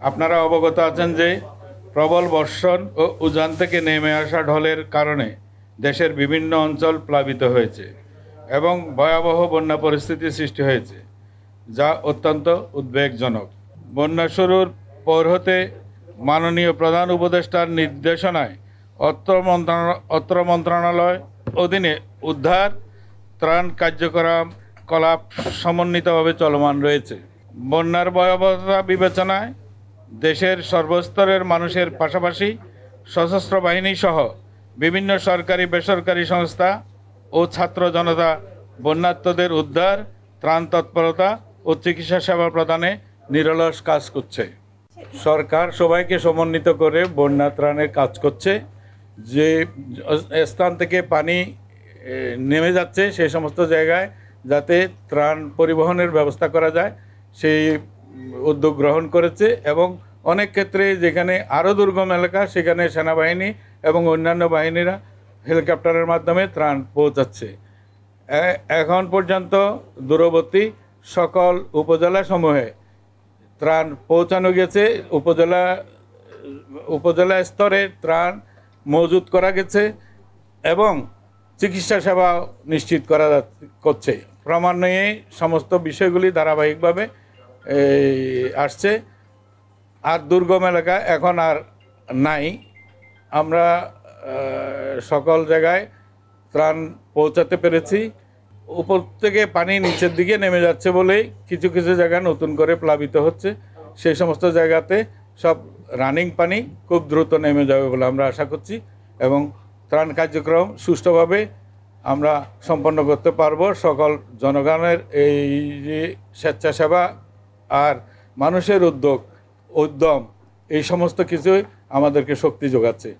আপনারা অবগত আছেন যে প্রবল বর্ষণ ও উজান থেকে নেমে আসা ঢলের কারণে দেশের বিভিন্ন অঞ্চল প্লাবিত হয়েছে এবং ভয়াবহ বন্যা পরিস্থিতি সৃষ্টি হয়েছে, যা অত্যন্ত উদ্বেগজনক। বন্যা শুরুর পর হতে মাননীয় প্রধান উপদেষ্টার নির্দেশনায় অত্র মন্ত্রণালয় অধীনে উদ্ধার ত্রাণ কার্যকলাপ সমন্বিতভাবে চলমান রয়েছে। বন্যার ভয়াবহতা বিবেচনায় দেশের সর্বস্তরের মানুষের পাশাপাশি সশস্ত্র বাহিনী সহ বিভিন্ন সরকারি বেসরকারি সংস্থা ও ছাত্র জনতা বন্যার্তদের উদ্ধার, ত্রাণ তৎপরতা ও চিকিৎসা সেবা প্রদানে নিরলস কাজ করছে। সরকার সবাইকে সমন্বিত করে বন্যা ত্রাণের কাজ করছে। যে স্থান থেকে পানি নেমে যাচ্ছে সেই সমস্ত জায়গায় যাতে ত্রাণ পরিবহনের ব্যবস্থা করা যায় সেই উদ্যোগ গ্রহণ করেছে এবং অনেক ক্ষেত্রে যেখানে আরও দুর্গম এলাকা সেখানে সেনাবাহিনী এবং অন্যান্য বাহিনীরা হেলিকপ্টারের মাধ্যমে ত্রাণ পৌঁছাচ্ছে। এখন পর্যন্ত দূরবর্তী সকল উপজেলাসমূহে ত্রাণ পৌঁছানো গেছে। উপজেলা স্তরে ত্রাণ মজুত করা গেছে এবং চিকিৎসা সেবা নিশ্চিত করা করছে। ক্রমান্বয়ে সমস্ত বিষয়গুলি ধারাবাহিকভাবে আসছে। আর দুর্গম এলাকা এখন আর নাই। আমরা সকল জায়গায় ত্রাণ পৌঁছাতে পেরেছি। উপর থেকে পানি নিচের দিকে নেমে যাচ্ছে বলেই কিছু কিছু জায়গা নতুন করে প্লাবিত হচ্ছে। সেই সমস্ত জায়গাতে সব রানিং পানি খুব দ্রুত নেমে যাবে বলে আমরা আশা করছি এবং ত্রাণ কার্যক্রম সুষ্ঠুভাবে আমরা সম্পন্ন করতে পারব। সকল জনগণের এই যে স্বেচ্ছাসেবা আর মানুষের উদ্যম এই সমস্ত কিছুই আমাদেরকে শক্তি যোগাচ্ছে।